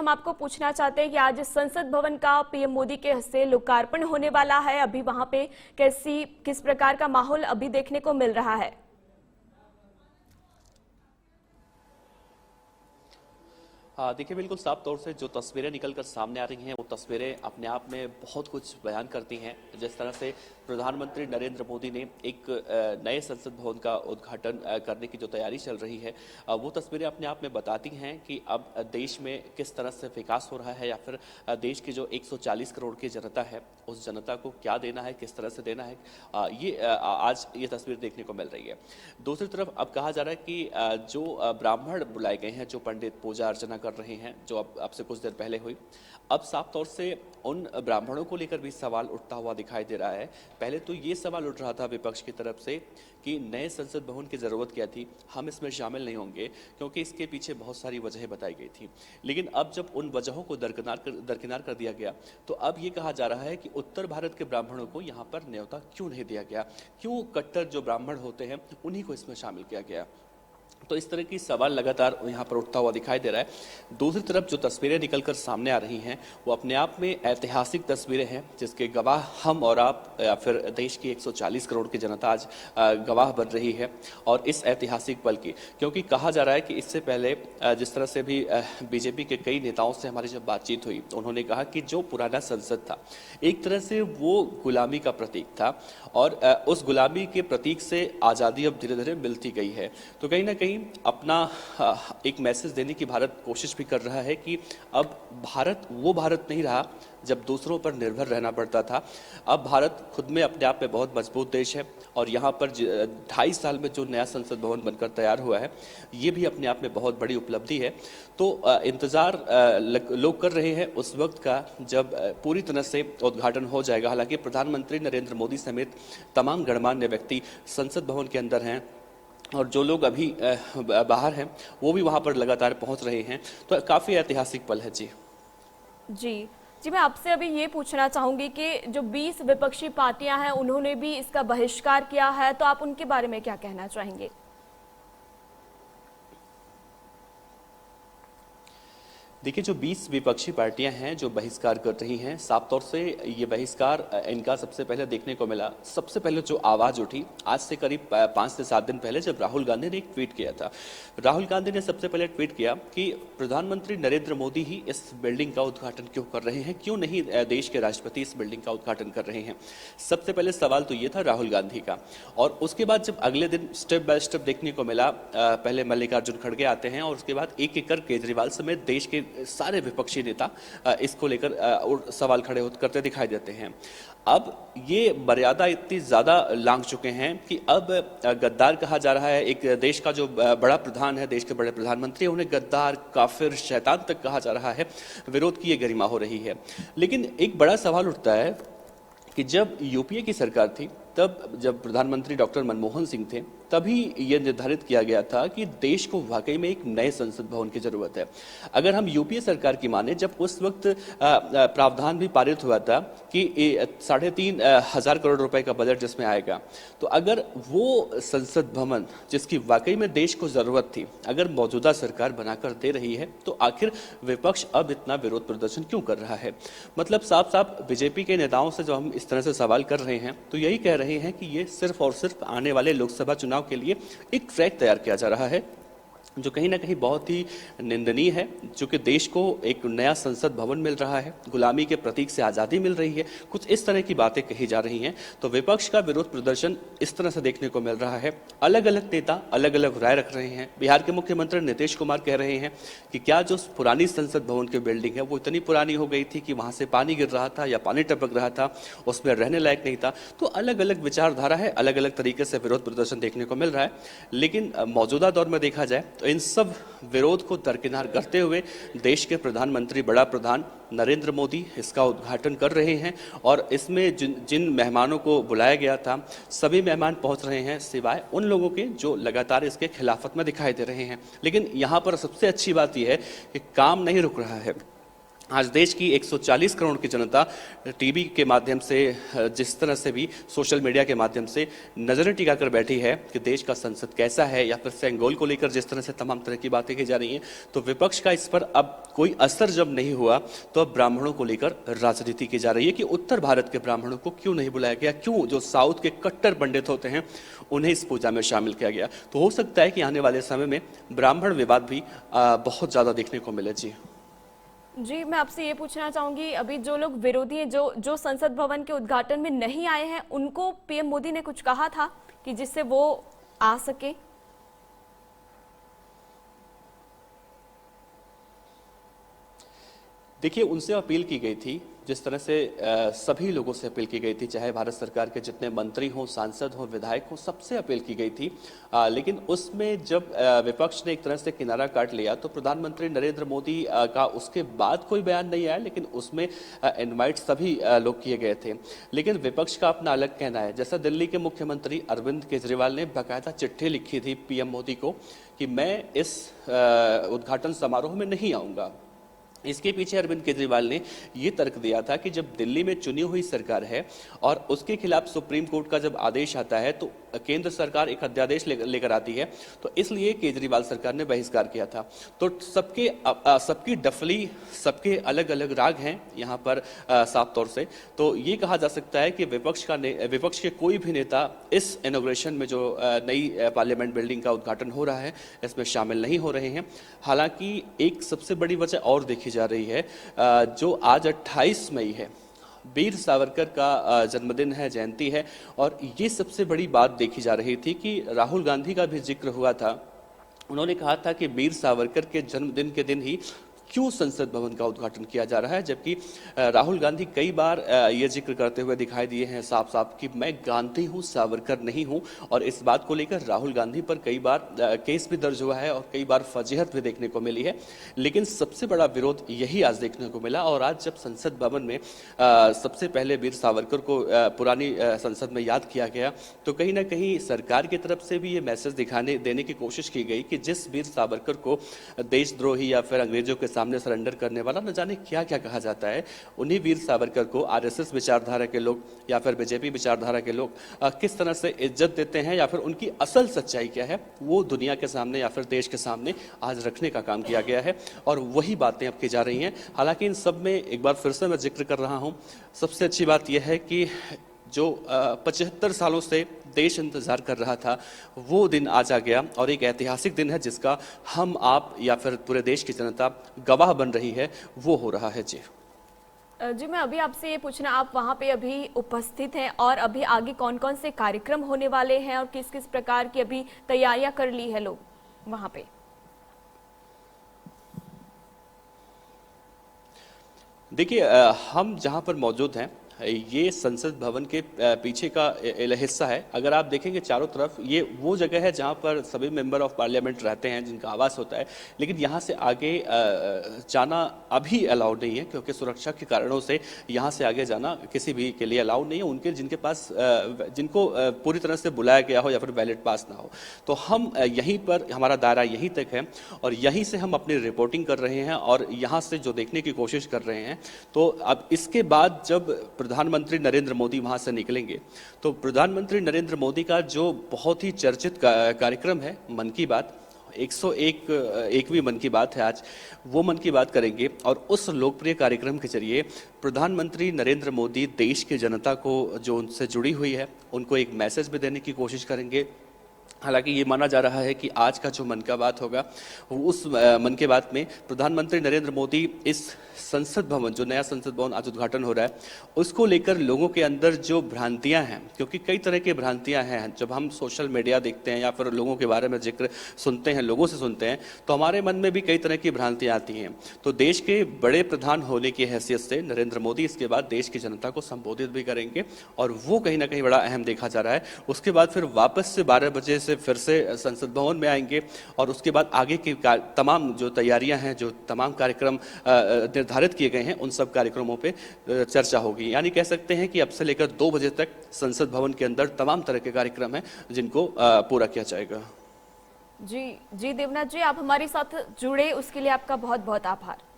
हम आपको पूछना चाहते हैं कि आज संसद भवन का पीएम मोदी के हस्ते लोकार्पण होने वाला है। अभी वहां पे किस प्रकार का माहौल अभी देखने को मिल रहा है? देखिए, बिल्कुल साफ तौर से जो तस्वीरें निकलकर सामने आ रही हैं वो तस्वीरें अपने आप में बहुत कुछ बयान करती हैं। जिस तरह से प्रधानमंत्री नरेंद्र मोदी ने एक नए संसद भवन का उद्घाटन करने की जो तैयारी चल रही है, वो तस्वीरें अपने आप में बताती हैं कि अब देश में किस तरह से विकास हो रहा है, या फिर देश की जो 140 करोड़ की जनता है उस जनता को क्या देना है, किस तरह से देना है, ये आज ये तस्वीर देखने को मिल रही है। दूसरी तरफ अब कहा जा रहा है कि जो ब्राह्मण बुलाए गए हैं, जो पंडित पूजा अर्चना कर रहे हैं, जो अब से कुछ देर पहले हुई, अब साफ तौर से उन ब्राह्मणों को लेकर भी सवाल उठता हुआ दिखाई दे रहा है। पहले तो ये सवाल उठ रहा था विपक्ष की तरफ से कि नए संसद भवन की जरूरत क्या थी, हम इसमें शामिल नहीं होंगे क्योंकि इसके पीछे बहुत सारी वजहें बताई गई थी। लेकिन अब जब उन वजहों को दरकिनार कर दिया गया, तो अब ये कहा जा रहा है कि उत्तर भारत के ब्राह्मणों को यहाँ पर न्योता क्यों नहीं दिया गया, क्यों कट्टर जो ब्राह्मण होते हैं उन्हीं को इसमें शामिल किया गया। तो इस तरह की सवाल लगातार यहाँ पर उठता हुआ दिखाई दे रहा है। दूसरी तरफ जो तस्वीरें निकलकर सामने आ रही हैं वो अपने आप में ऐतिहासिक तस्वीरें हैं, जिसके गवाह हम और आप या फिर देश की 140 करोड़ की जनता आज गवाह बन रही है। और इस ऐतिहासिक पल की, क्योंकि कहा जा रहा है कि इससे पहले जिस तरह से भी बीजेपी के कई नेताओं से हमारी जब बातचीत हुई, उन्होंने कहा कि जो पुराना संसद था एक तरह से वो गुलामी का प्रतीक था, और उस गुलामी के प्रतीक से आज़ादी अब धीरे धीरे मिलती गई है। तो कहीं ना कहीं अपना एक मैसेज देने की भारत कोशिश भी कर रहा है कि अब भारत वो भारत नहीं रहा जब दूसरों पर निर्भर रहना पड़ता था। अब भारत खुद में अपने आप में बहुत मजबूत देश है, और यहाँ पर 2.5 साल में जो नया संसद भवन बनकर तैयार हुआ है ये भी अपने आप में बहुत बड़ी उपलब्धि है। तो इंतज़ार लोग कर रहे हैं उस वक्त का जब पूरी तरह से उद्घाटन हो जाएगा। हालांकि प्रधानमंत्री नरेंद्र मोदी समेत तमाम गणमान्य व्यक्ति संसद भवन के अंदर हैं, और जो लोग अभी बाहर हैं वो भी वहाँ पर लगातार पहुँच रहे हैं। तो काफ़ी ऐतिहासिक पल है। जी, मैं आपसे अभी ये पूछना चाहूंगी कि जो 20 विपक्षी पार्टियां हैं उन्होंने भी इसका बहिष्कार किया है, तो आप उनके बारे में क्या कहना चाहेंगे? देखिए, जो 20 विपक्षी पार्टियां हैं जो बहिष्कार कर रही हैं, साफ तौर से ये बहिष्कार इनका सबसे पहले देखने को मिला। सबसे पहले जो आवाज़ उठी आज से करीब 5 से 7 दिन पहले, जब राहुल गांधी ने एक ट्वीट किया था। राहुल गांधी ने सबसे पहले ट्वीट किया कि प्रधानमंत्री नरेंद्र मोदी ही इस बिल्डिंग का उद्घाटन क्यों कर रहे हैं, क्यों नहीं देश के राष्ट्रपति इस बिल्डिंग का उद्घाटन कर रहे हैं। सबसे पहले सवाल तो ये था राहुल गांधी का। और उसके बाद जब अगले दिन स्टेप बाय स्टेप देखने को मिला, पहले मल्लिकार्जुन खड़गे आते हैं और उसके बाद एक एक कर केजरीवाल समेत देश के सारे विपक्षी नेता इसको लेकर सवाल खड़े करते दिखाई देते हैं। अब ये मर्यादा इतनी ज्यादा लांघ चुके हैं कि अब गद्दार कहा जा रहा है। एक देश का जो बड़ा प्रधान है, देश के बड़े प्रधानमंत्री, उन्हें गद्दार, काफिर, शैतान तक कहा जा रहा है। विरोध की ये गरिमा हो रही है। लेकिन एक बड़ा सवाल उठता है कि जब यूपीए की सरकार थी, तब जब प्रधानमंत्री डॉक्टर मनमोहन सिंह थे, तभी यह निर्धारित किया गया था कि देश को वाकई में एक नए संसद भवन की जरूरत है। अगर हम यूपीए सरकार की माने, जब उस वक्त प्रावधान भी पारित हुआ था कि 3,500 करोड़ रुपए का बजट जिसमें आएगा, तो अगर वो संसद भवन जिसकी वाकई में देश को जरूरत थी अगर मौजूदा सरकार बनाकर दे रही है, तो आखिर विपक्ष अब इतना विरोध प्रदर्शन क्यों कर रहा है? मतलब साफ साफ बीजेपी के नेताओं से जो हम इस तरह से सवाल कर रहे हैं, तो यही कह रहे हैं कि ये सिर्फ और सिर्फ आने वाले लोकसभा चुनाव के लिए एक ट्रैक तैयार किया जा रहा है, जो कहीं ना कहीं बहुत ही निंदनीय है। चूंकि देश को एक नया संसद भवन मिल रहा है, गुलामी के प्रतीक से आज़ादी मिल रही है, कुछ इस तरह की बातें कही जा रही हैं। तो विपक्ष का विरोध प्रदर्शन इस तरह से देखने को मिल रहा है। अलग अलग नेता अलग अलग राय रख रहे हैं। बिहार के मुख्यमंत्री नीतीश कुमार कह रहे हैं कि क्या जो पुरानी संसद भवन की बिल्डिंग है वो इतनी पुरानी हो गई थी कि वहां से पानी गिर रहा था या पानी टपक रहा था, उसमें रहने लायक नहीं था। तो अलग अलग विचारधारा है, अलग अलग तरीके से विरोध प्रदर्शन देखने को मिल रहा है। लेकिन मौजूदा दौर में देखा जाए तो इन सब विरोध को दरकिनार करते हुए देश के प्रधानमंत्री, बड़ा प्रधान नरेंद्र मोदी इसका उद्घाटन कर रहे हैं। और इसमें जिन मेहमानों को बुलाया गया था, सभी मेहमान पहुंच रहे हैं, सिवाय उन लोगों के जो लगातार इसके खिलाफत में दिखाई दे रहे हैं। लेकिन यहाँ पर सबसे अच्छी बात यह है कि काम नहीं रुक रहा है। आज देश की 140 करोड़ की जनता टीवी के माध्यम से, जिस तरह से भी सोशल मीडिया के माध्यम से नजरें टिका कर बैठी है कि देश का संसद कैसा है, या फिर सेंगोल को लेकर जिस तरह से तमाम तरह की बातें की जा रही हैं, तो विपक्ष का इस पर अब कोई असर जब नहीं हुआ तो अब ब्राह्मणों को लेकर राजनीति की जा रही है कि उत्तर भारत के ब्राह्मणों को क्यों नहीं बुलाया गया, क्यों जो साउथ के कट्टर पंडित होते हैं उन्हें इस पूजा में शामिल किया गया। तो हो सकता है कि आने वाले समय में ब्राह्मण विवाद भी बहुत ज्यादा देखने को मिले। जी, मैं आपसे ये पूछना चाहूंगी, अभी जो लोग विरोधी हैं, जो संसद भवन के उद्घाटन में नहीं आए हैं, उनको पीएम मोदी ने कुछ कहा था कि जिससे वो आ सके? देखिए, उनसे अपील की गई थी, जिस तरह से सभी लोगों से अपील की गई थी, चाहे भारत सरकार के जितने मंत्री हों, सांसद हों, विधायक हों, सबसे अपील की गई थी। लेकिन उसमें जब विपक्ष ने एक तरह से किनारा काट लिया तो प्रधानमंत्री नरेंद्र मोदी का उसके बाद कोई बयान नहीं आया, लेकिन उसमें इनवाइट सभी लोग किए गए थे। लेकिन विपक्ष का अपना अलग कहना है। जैसा दिल्ली के मुख्यमंत्री अरविंद केजरीवाल ने बाकायदा चिट्ठी लिखी थी पीएम मोदी को कि मैं इस उद्घाटन समारोह में नहीं आऊंगा। इसके पीछे अरविंद केजरीवाल ने ये तर्क दिया था कि जब दिल्ली में चुनी हुई सरकार है और उसके खिलाफ सुप्रीम कोर्ट का जब आदेश आता है तो केंद्र सरकार एक अध्यादेश लेकर आती है, तो इसलिए केजरीवाल सरकार ने बहिष्कार किया था। तो सबकी डफली, सबके अलग अलग राग हैं यहाँ पर साफ तौर से। तो ये कहा जा सकता है कि विपक्ष के कोई भी नेता इस इनॉग्रेशन में जो नई पार्लियामेंट बिल्डिंग का उद्घाटन हो रहा है इसमें शामिल नहीं हो रहे हैं। हालांकि एक सबसे बड़ी वजह और देखी जा रही है, जो आज 28 मई है, वीर सावरकर का जन्मदिन है, जयंती है, और ये सबसे बड़ी बात देखी जा रही थी कि राहुल गांधी का भी जिक्र हुआ था। उन्होंने कहा था कि वीर सावरकर के जन्मदिन के दिन ही क्यों संसद भवन का उद्घाटन किया जा रहा है, जबकि राहुल गांधी कई बार ये जिक्र करते हुए दिखाई दिए हैं साफ साफ कि मैं गांधी हूं, सावरकर नहीं हूं। और इस बात को लेकर राहुल गांधी पर कई बार केस भी दर्ज हुआ है और कई बार फजीहत भी देखने को मिली है। लेकिन सबसे बड़ा विरोध यही आज देखने को मिला। और आज जब संसद भवन में सबसे पहले वीर सावरकर को पुरानी संसद में याद किया गया, तो कहीं ना कहीं सरकार की तरफ से भी ये मैसेज देने की कोशिश की गई कि जिस वीर सावरकर को देशद्रोही या फिर अंग्रेजों के सामने सरेंडर करने वाला न जाने क्या क्या कहा जाता है, उन्हीं वीर सावरकर को आरएसएस विचारधारा के लोग या फिर बीजेपी विचारधारा के लोग किस तरह से इज्जत देते हैं, या फिर उनकी असल सच्चाई क्या है, वो दुनिया के सामने या फिर देश के सामने आज रखने का काम किया गया है। और वही बातें अब की जा रही हैं। हालांकि इन सब में एक बार फिर से मैं जिक्र कर रहा हूं, सबसे अच्छी बात यह है कि जो 75 सालों से देश इंतजार कर रहा था वो दिन आज आ गया, और एक ऐतिहासिक दिन है जिसका हम, आप या फिर पूरे देश की जनता गवाह बन रही है, वो हो रहा है। जी, मैं अभी आपसे ये पूछना, आप वहाँ पे अभी उपस्थित हैं और अभी आगे कौन कौन से कार्यक्रम होने वाले हैं और किस किस प्रकार की अभी तैयारियां कर ली है लोग वहाँ पे? देखिए, हम जहाँ पर मौजूद हैं ये संसद भवन के पीछे का हिस्सा है। अगर आप देखेंगे चारों तरफ, ये वो जगह है जहां पर सभी मेंबर ऑफ पार्लियामेंट रहते हैं, जिनका आवास होता है। लेकिन यहां से आगे जाना अभी अलाउड नहीं है, क्योंकि सुरक्षा के कारणों से यहां से आगे जाना किसी भी के लिए अलाउड नहीं है, उनके जिनको पूरी तरह से बुलाया गया हो या फिर वैलिड पास ना हो। तो हम यहीं पर, हमारा दायरा यहीं तक है और यहीं से हम अपनी रिपोर्टिंग कर रहे हैं और यहाँ से जो देखने की कोशिश कर रहे हैं। तो अब इसके बाद जब प्रधानमंत्री नरेंद्र मोदी वहां से निकलेंगे, तो प्रधानमंत्री नरेंद्र मोदी का जो बहुत ही चर्चित कार्यक्रम है मन की बात, 101वीं मन की बात है आज, वो मन की बात करेंगे। और उस लोकप्रिय कार्यक्रम के जरिए प्रधानमंत्री नरेंद्र मोदी देश की जनता को, जो उनसे जुड़ी हुई है, उनको एक मैसेज भी देने की कोशिश करेंगे। हालांकि ये माना जा रहा है कि आज का जो मन का बात होगा, उस मन की बात में प्रधानमंत्री नरेंद्र मोदी इस संसद भवन, जो नया संसद भवन आज उद्घाटन हो रहा है, उसको लेकर लोगों के अंदर जो भ्रांतियां हैं, क्योंकि कई तरह की भ्रांतियां हैं, जब हम सोशल मीडिया देखते हैं या फिर लोगों के बारे में जिक्र सुनते हैं, लोगों से सुनते हैं, तो हमारे मन में भी कई तरह की भ्रांतियां आती हैं। तो देश के बड़े प्रधान होने की हैसियत से नरेंद्र मोदी इसके बाद देश की जनता को संबोधित भी करेंगे, और वो कहीं ना कहीं बड़ा अहम देखा जा रहा है। उसके बाद फिर वापस से 12 बजे से फिर से संसद भवन में आएंगे, और उसके बाद आगे की तमाम जो तैयारियां हैं, जो तमाम कार्यक्रम निर्धारित किए गए हैं, उन सब कार्यक्रमों पे चर्चा होगी। यानी कह सकते हैं कि अब से लेकर 2 बजे तक संसद भवन के अंदर तमाम तरह के कार्यक्रम हैं जिनको पूरा किया जाएगा। जी देवनाथ जी, आप हमारे साथ जुड़े उसके लिए आपका बहुत बहुत आभार।